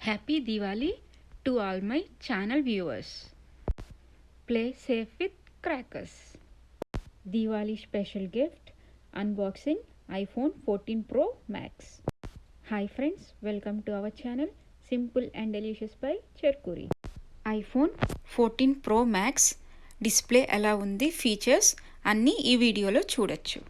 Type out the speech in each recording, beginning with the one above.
Happy Diwali to all my channel viewers. Play safe with crackers. Diwali special gift unboxing iPhone 14 Pro Max. Hi friends, welcome to our channel Simple and Delicious by Cherkuri. iPhone 14 Pro Max display ఎలా ఉంది, features అన్నీ ఈ వీడియోలో చూడొచ్చు.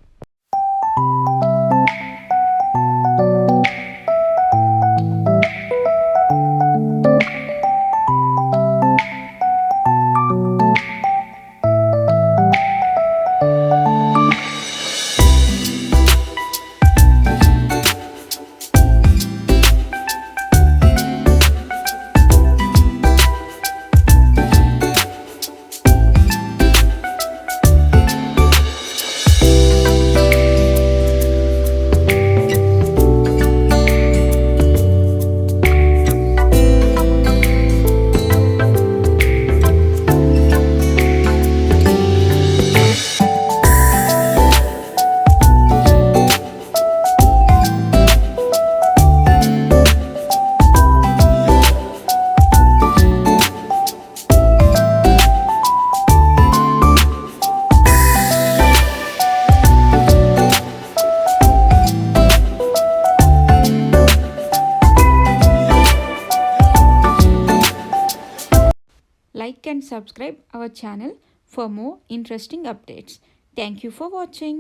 Like and subscribe our channel for more interesting updates. Thank you for watching.